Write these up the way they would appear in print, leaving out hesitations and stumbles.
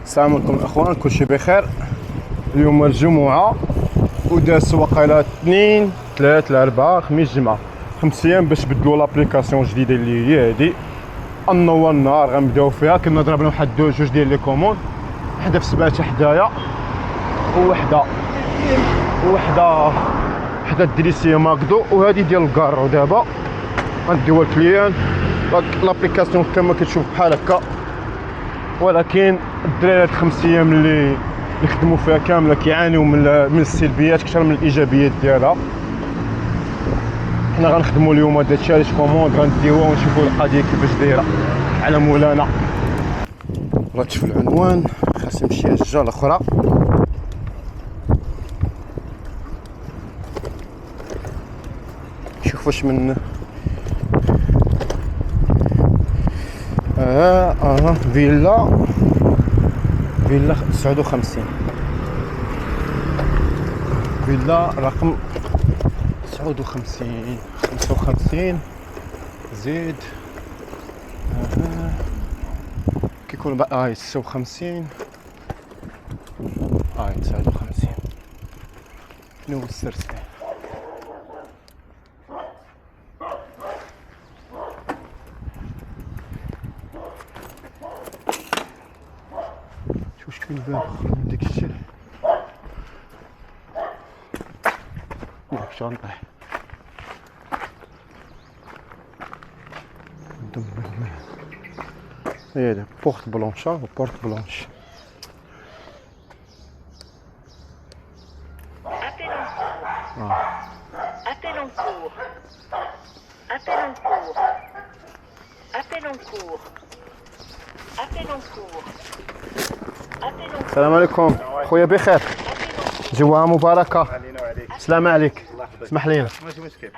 السلام عليكم الاخوان، كلشي بخير. اليوم الجمعه وداز وقيله 2 3 4 خميس جمعه 5 ايام باش بدلوا لابليكاسيون جديده اللي هي هادي. النهار النهار غنبداو فيها. كنا ضربنا واحد جوج ديال لي كوموند، وحده في سباته حدايا وحده دريسيه ماكدو وهذه ديال الكارو. دابا غنديوها الكليان. لابليكاسيون كما كتشوف بحال هكا، ولكن الدراري هاد 5 ايام اللي خدموا فيها كامله كيعانيو من السلبيات اكثر من الايجابيات ديالها. حنا غنخدموا اليوم هاد الشارج كوموند، غنديوها ونشوفوا القضيه كيفاش دايره على مولانا. الله تشوف العنوان، خاص نمشي الجهه الاخرى. شوف واش من فيلا 59، فيلا رقم 59 55 زيد كيكون بقى 56 59. شنو هو السرسل؟ شكون الباب من ديك الشيء؟ واش غنطيح هي بورت بلونشا و بورت بلونش. السلام عليكم خويا، بخير؟ جوها مباركه. السلام عليك، اسمح لينا. ماشي مشكل.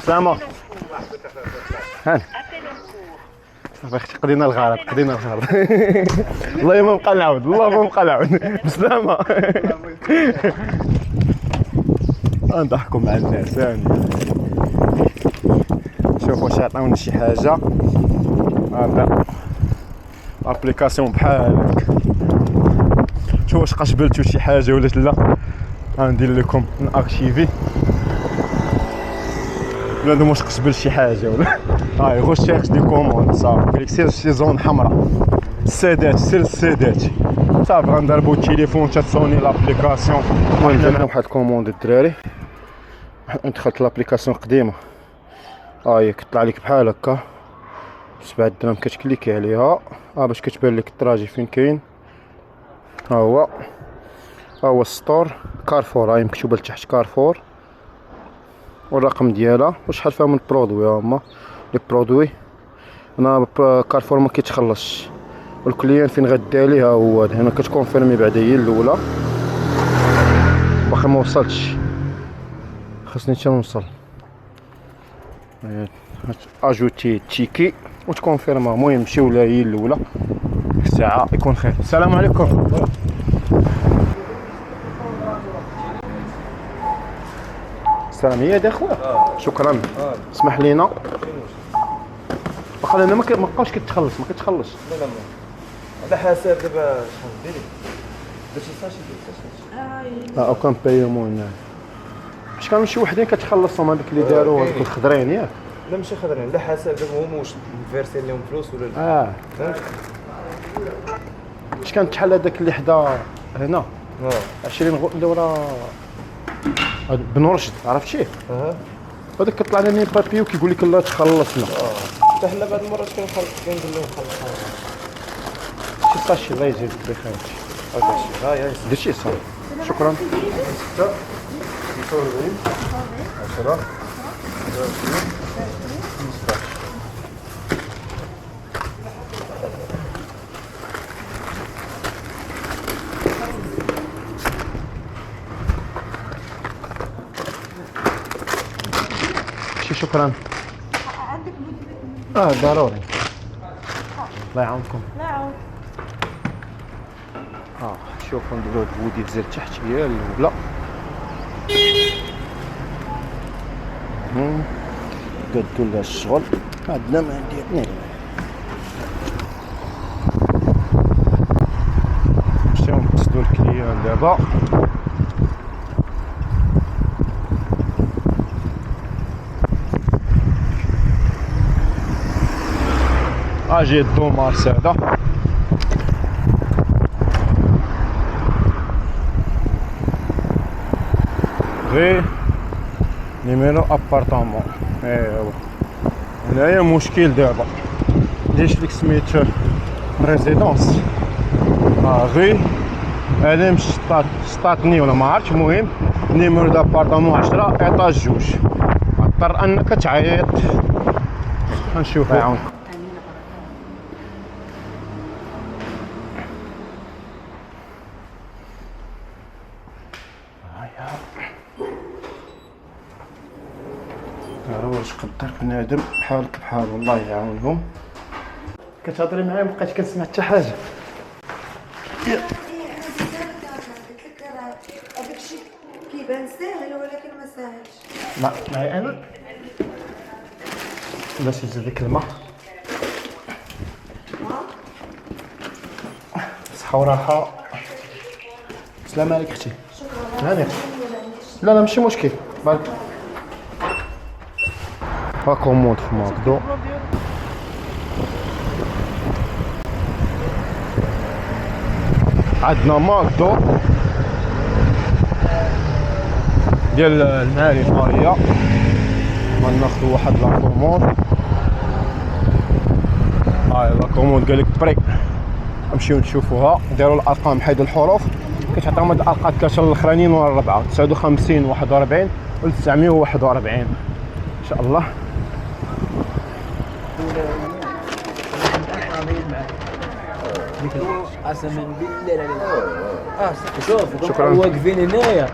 سلامة. هاني صافي قضينا الغرض. والله ما نبقى نعاود، بسلامة. نضحكوا مع الناس. هاني شوفوا واش عطاونا شي حاجه. هذا ابليكاسيون بحال هكا. شوف واش قشبلتو شي حاجه ولا لا. غندير لكم نارشيفي ولا دوك واش قشبل شي حاجه ولا. هاي غو شيرش دي كوموند صافي. سير شي زون حمراء، السادات سير السادات صافي. غنضربو التليفون تتصوني لابليكاسيون. المهم درنا واحد كوموند الدراري. دخلت لابليكاسيون قديمه، هاي كطلع لك بحال هكا 7 درهم. كتكليكي عليها باش كتبان لك الطراجي فين كاين. ها هو السطور كارفور، هاي مكتوبه لتحت كارفور والرقم ديالها وشحال فيها من برودوي. هما لي برودوي. انا كارفور ما كيتخلصش، والكليان فين غدالي ها هو هنا. كتكونفيرمي بعدا هي الاولى. باقي ما وصلتش، خاصني حتى نوصل. اجوتي تيكي وتكونفيرما. المهم نمشيو لها هي الاولى الساعه يكون خير. السلام عليكم. السلام هي دي خويا. شكرا. اسمح لينا. واخا انا ما بقاوش كتخلص. لا على حساب دابا شحال ديري درتي ساشي او كان بايمون هنا. واش كانوا شي وحدين كتخلصهم هذيك اللي داروا هذوك الخضرين ياك؟ لا ماشي خضرين، على حساب دابا هما واش مفيرسين لهم فلوس ولا لا. فهمت. اش كانت شحال هذاك اللي حدا هنا 20 دورة بن رشد، عرفتيه؟ هذاك كطلع لنا بابي وكيقول لك الله تخلصنا. حتى حنا بعض المرات كنقول لهم خلص. شي صاشي الله يجزيك بخير. هاي درتي صافي. شكرا. 10 شكرا. عندك ضروري. الله يعاونكم. لا عاود. شوفوا نديرو البودي تزال تحت هي الاولى. قدوا لها الشغل. عندنا ما عندي اثنين دابا اجي الدومارس هذا غير نيميرو ابارتامون. ايوا هنايا مشكل دابا ديش ليك سميت ريزيدونس غير هذا مش سطاتني ولا ما عرفتش. المهم نيميرو دابارتامون 10 ايطاج جوج. اضطر انك تعيط. غنشوف يعاونك. واش قدر بنادم بحالك بحال الله يعاونهم. كتهضري معايا مبقيتش كنسمع حتى حاجه. قلت لك راه هذاك الشيء كيبان ساهل ولكن ما ساهلش. لا معايا انا باش يزيد ديك الماء صحه وراحه. السلام عليك اختي. هاني لا لا ماشي مشكل بالك. ها كوموند في ماكدو. عندنا ماكدو ديال المعارف ها هي. غناخدو واحد لا كوموند. ها لا كوموند قالك بري. نمشيو نشوفوها. داروا الارقام حيد الحروف. كتعطيهم هاد الارقام ثلاثه الاخرانيين ولا الربعه. 59 41 و 941 ان شاء الله. قسما بالله لا شوف شكرا. واقفين هنايا.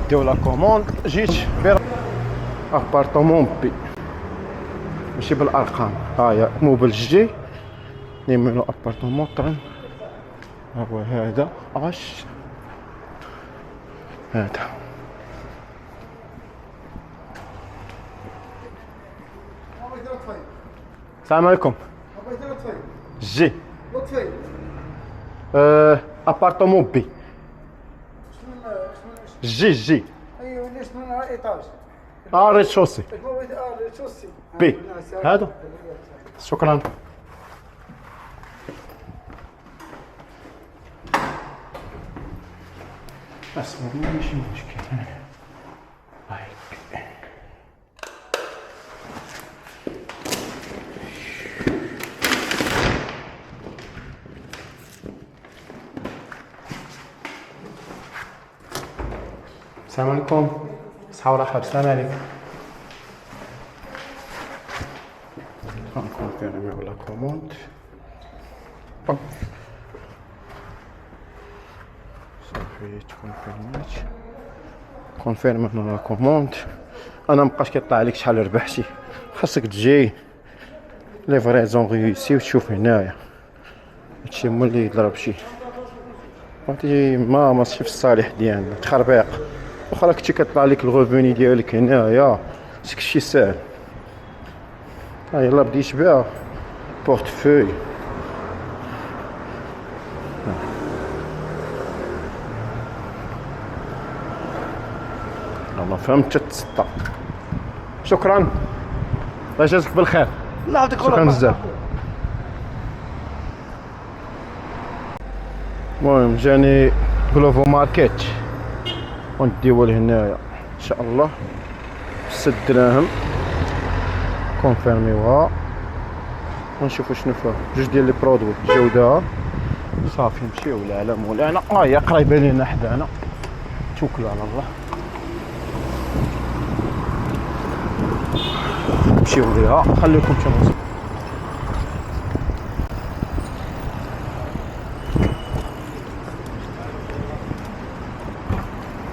نديو لا كوموند. جيت بير ابارتمون بي ماشي بالارقام. ها هي مو بالجي نيميرو ابارتمون طرن. ها هو هذا اش هذا. السلام عليكم. جي لطفي ابارتمون بي جي ايوه ليش من ايطاج ريد شوسي شوسي بي هذا. شكرا. اسمع ماشي مشكل. السلام عليكم. صحة وراحة. السلام عليكم. غنكونفيرميو لا كوموند. صافي تكونفيرميت. كونفيرمينا لا كوموند. انا مبقاش كيطلع عليك شحال ربحتي. خاصك تجي ليفريزون ريوسي وتشوف هنايا. هادشي هو اللي يضرب شي. عرفتي ما ماشي في الصالح ديالنا تخربيق. واخا كنتي كيطلع لك الغوفوني ديالك هنايا داكشي ساهل. ها يلا بديت بها بورتفوي. ما فهمت تسطى. شكرا الله يجازيك بالخير. الله يعطيك شكرا بزاف. المهم جاني بلوفو ماركيت ونديو لهنايا ان شاء الله 6 دراهم. كونفيرميوها ونشوفو شنو فيها. جوج ديال لي برودوي جودة صافي نمشيو على مولانا. هي قريبه لينا حدانا، توكلوا على الله نمشيو ليها. خليكم تشوفوا.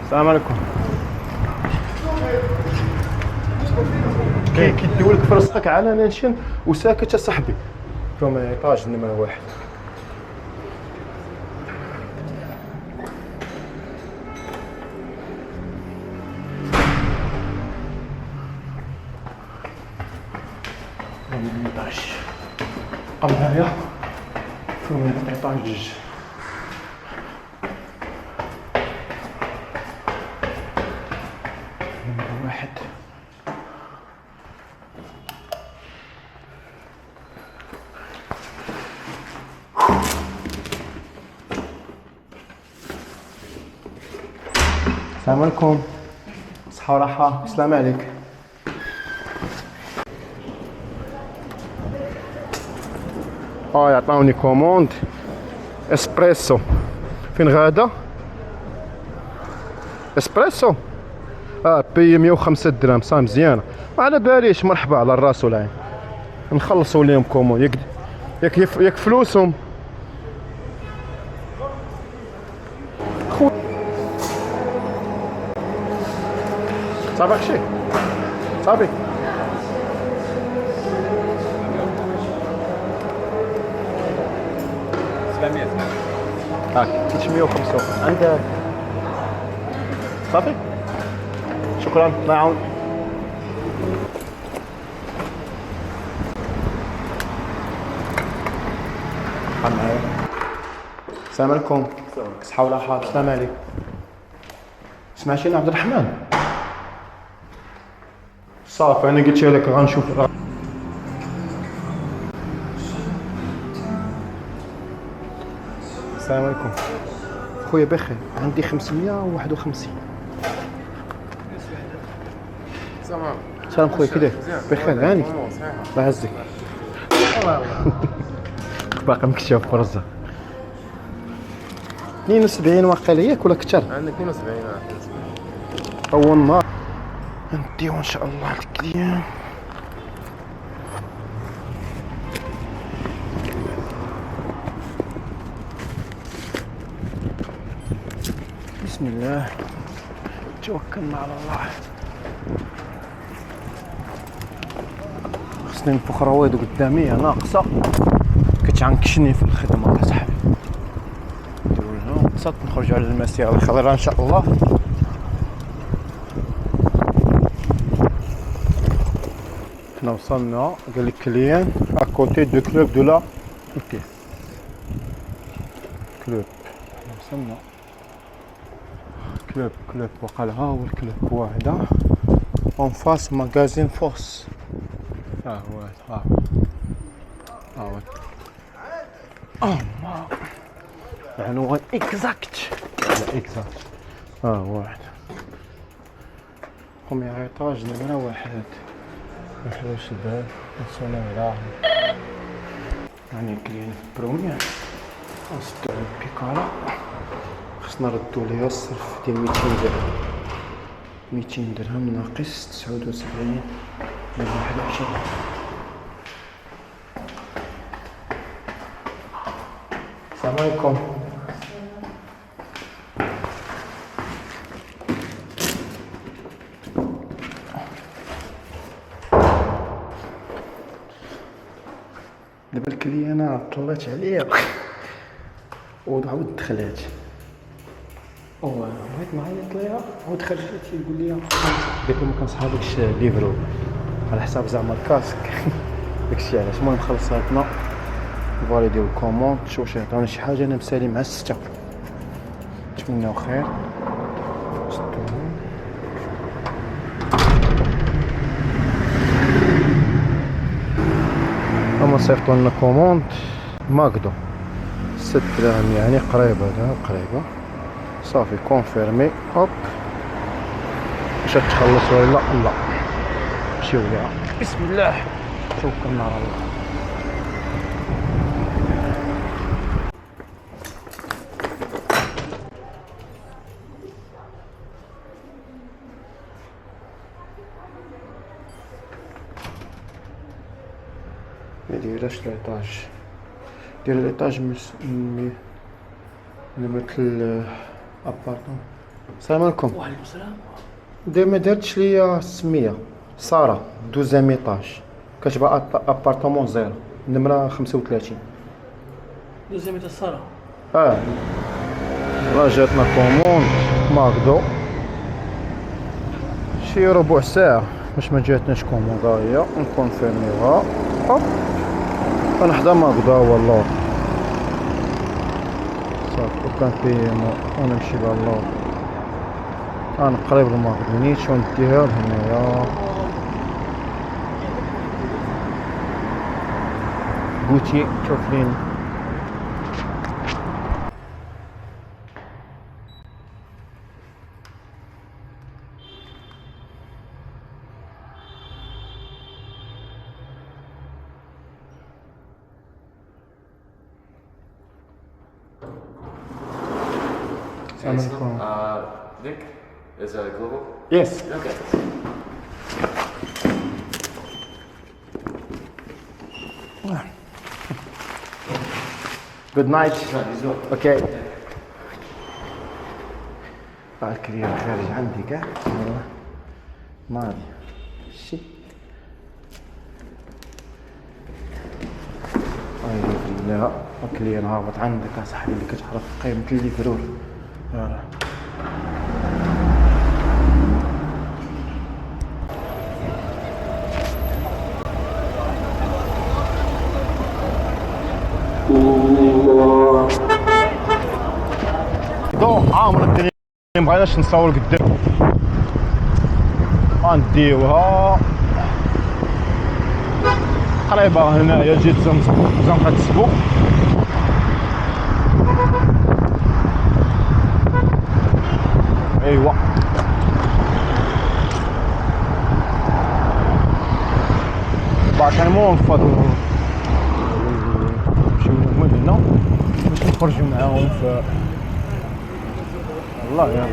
السلام عليكم. كيديولك في رزقك على ناشن وساكت صاحبي. كما ايطاج نمرة 1. قبل ثم ايطاج. نمرة 1. السلام عليكم. صحة وراحة. السلام عليك. يعطوني كوموند اسبريسو. فين غادا؟ اسبريسو بي 105 درهم. صا مزيانه. ما على باليش. مرحبا على الراس والعين. نخلصوا لهم كوموند ياك فلوسهم. صافي شي صافي. هاك 305 عندك. صافي شكرا. الله يعاون. معايا. السلام عليكم. صحة ولا حال. السلام عليكم. سمعتيني عبد الرحمن؟ صافي انا قلت لك غنشوف. السلام عليكم خويا. بخير. عندي 551. سلام خويا. كي داير؟ بخير هاني. الله يعزك. باقي مكتشف فرزه. 72 واقيلا ياك ولا كثر؟ عندك 72. اول نهار نديو ان شاء الله الكليان. بسم الله توكلنا على الله. خصني نفخ رويض قدامي ناقصه كتعنكشني في الخدمه اصاحبي. نديرو لهنا ونصات نخرجوا على المسيره الخضراء ان شاء الله. حنا وصلنا. قال لك كليان اكوتي دو كلوب دو لا اوكي كلوب. وصلنا كلوب وقال ها هو الكلوب واحدة اون فاس ماغازين فوس. ها هو العنوان اكزاكت. لا اكزاكت. واحد. قومي ايطاج نمرة 1. نحلو الباب نوصلو على يعني كليان في بروميير. نسدو على البيكالا. خصنا نردو ليها الصرف ديال 200 درهم. 200 درهم ناقص 79 من 21. السلام عليكم. دابا الكليه انا طلعت عليها وعاود دخلات. بغيت نعيط ليها ودخلت يقول لي قلت له ما كنصحابكش ليفرو على حساب زعما الكاسك. داكشي علاش. المهم خلصاتنا فاليديو الكوموند. شوف شي عطاوني شي حاجه. انا مسالي مع 6. نتمناو خير. هما صيفطوا لنا كوموند ماكدو 6 دراهم يعني قريبه. قريبه. صافي كونفيرمي. هوب واش تخلص ولا لا. نمشيو ليها. بسم الله توكلنا على الله. ميديرش ليطاج، دير ليطاج مثل ابارتمون. السلام عليكم. وعليكم السلام. ما دارتش ليا السميه ساره 12 ايطاج، كتبقى ابارتمون زيرو نمره 35. دوزيام تاع الصالة. راه جاتنا كوموند ماكدو شي ربع ساعه باش ما جاتناش كوموند. ها هي نكونفيرميوها. هوب غنحضر ماكدو والله صافي وكنبيمو ونمشي للور. انا قريب للماكدو نيتشو نديها لهنايا. بوتي شوفلين. السلام عليكم. Nick is global. Yes. Okay. Good night. Okay. الكلير خارج عندي كاع ماضي شي لا الكلير هابط عندك اصاحبي اللي كتعرف قيمة الليفرور. عامر الدنيا مبغيناش نصور قدام. غنديوها قريبة هنايا جيت زنقة السبوق. ايوا بعد كنمو نفضلو نمشيو من هنا باش نخرجو معاهم في الله. يلا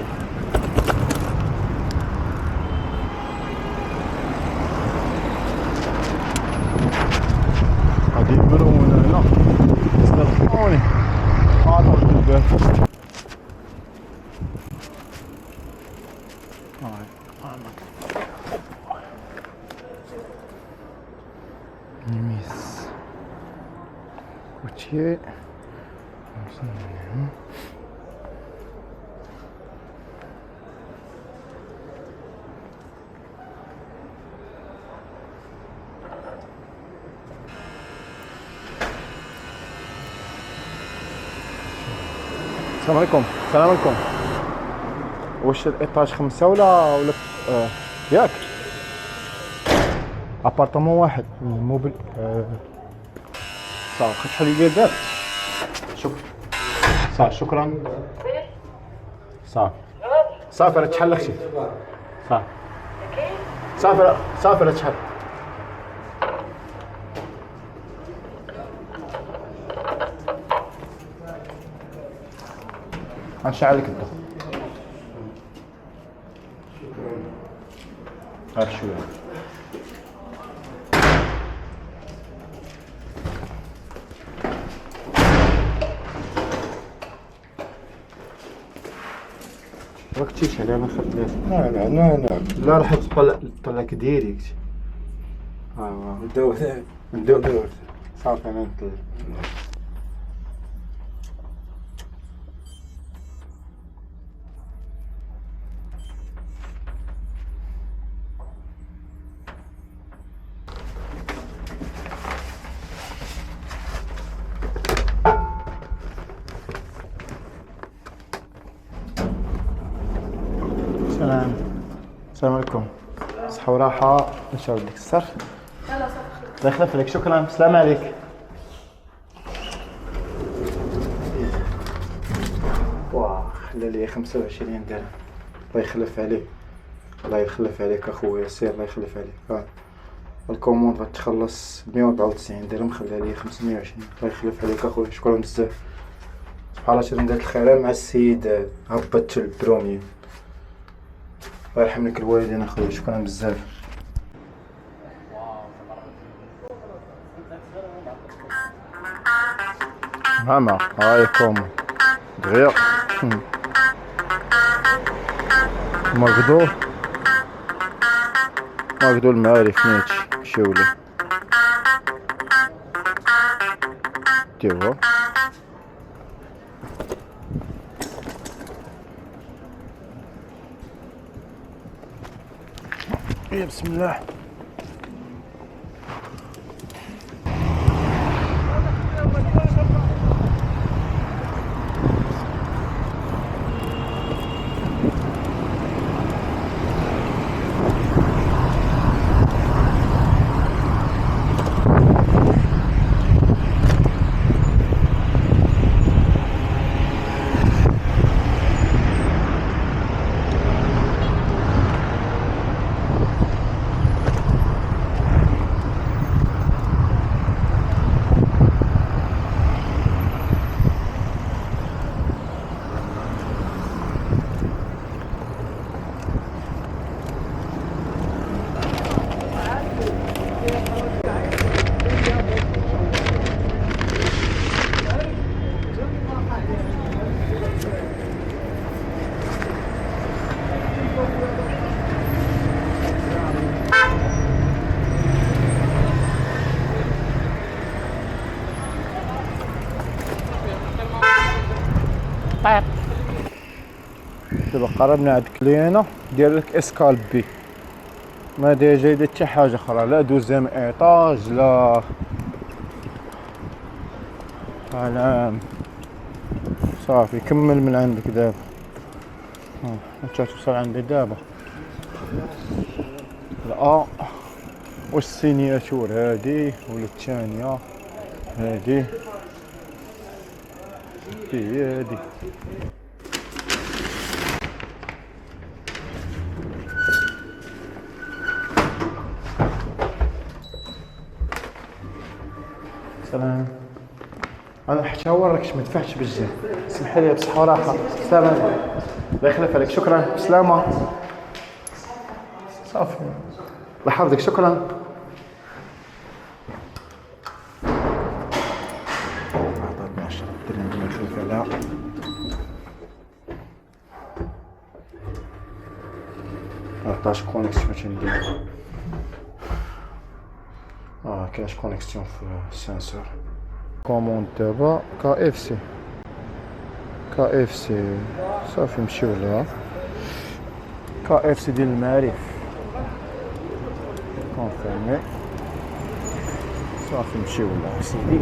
غادي يبرو من هنا استغفروني عاطل الباب. نيميس كوتشي السلام عليكم. السلام عليكم. واش الايطاج 5 ولا ياك ابارتمون واحد موبل صافي شحال لي دابا. شكرا صافي شكرا صافي صافي راه تحلقتي صافي صافي صافي راه تحل. غنشعل لك الضوء غير شويه. راك تيشعل انا خديت. لا راح تطلع ديريكت. ندور صافي انا نطلع. السلام عليكم. صحة وراحة نشاو ديك الصرف. لا صافي الله يخلف عليك. شكرا. السلام عليك. واه خلى لي 25 درهم. الله يخلف عليك. الله يخلف عليك اخويا سير الله يخلف عليك. الكوموند غتخلص 194 درهم خلى لي 520. الله يخلف عليك اخويا شكرا بزاف. سبحان الله شنو دارت الخير مع السيد هبط البرومي. الله يرحم لك الوالدين اخويا شكرا بزاف. ماما هايكم غير ماكدو المعارف نيتش شولي ديوه يا بسم الله. دابا قربنا عند كلينا دير لك اسكال بي، ما جايده حتى حاجه اخرى، لا دوزيام ايطاج لا علام. صافي كمل من عندك دابا، انت توصل عندي دابا. لا والسينياتور هادي ولا الثانيه هادي هي هادي. سلام. انا حتى هو راكش ما دفعتش بالجهه، سمح لي بصحه وراحه. سلام الله يخلف عليك، شكرا بسلامه. صافي الله يحفظك، شكرا. نهضر 10 درهم نشوف عليها. عطاش كونيكسيون تندير. كاينش كونيكسيون في السانسور. كوموند دابا كا اف سي صافي نمشيو لها. كا اف سي ديال المعارف كونفيرمي، صافي نمشيو لها سيدي.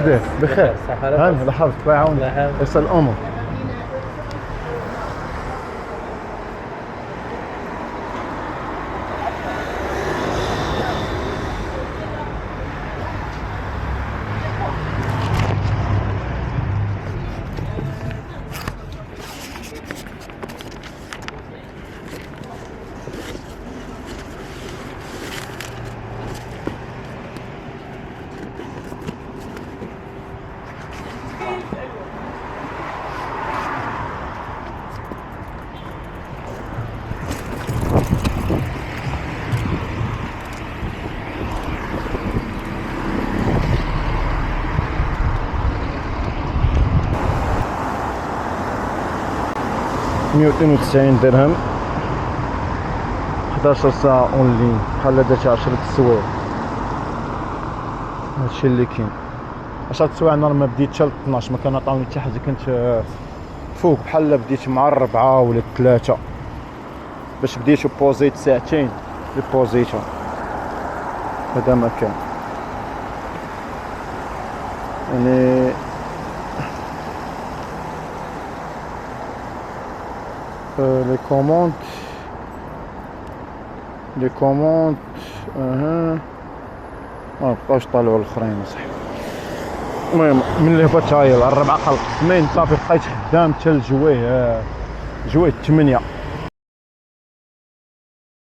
كيف بخير؟ هاني الله يحفظك الله يعاونك يسر الامور. $192 درهم، 11 ساعة اونلاين، بحال درت 10 سوايع. هادشي اللي كاين. 10 سوايع نهار ما بديت حتى ل 12 ما كان عطاوني حتى حاجة، كنت فوق بحال بديت مع 4 ولا 3 باش بديت بوزيت ساعتين بوزيتهم. هذا ما كان يعني لي كوموند لي كوموند اها ما بقاوش طالعوا الاخرين صح. المهم من اللي هبط هاي الربعة خلق 8 صافي بقيت خدام حتى لجويه 8.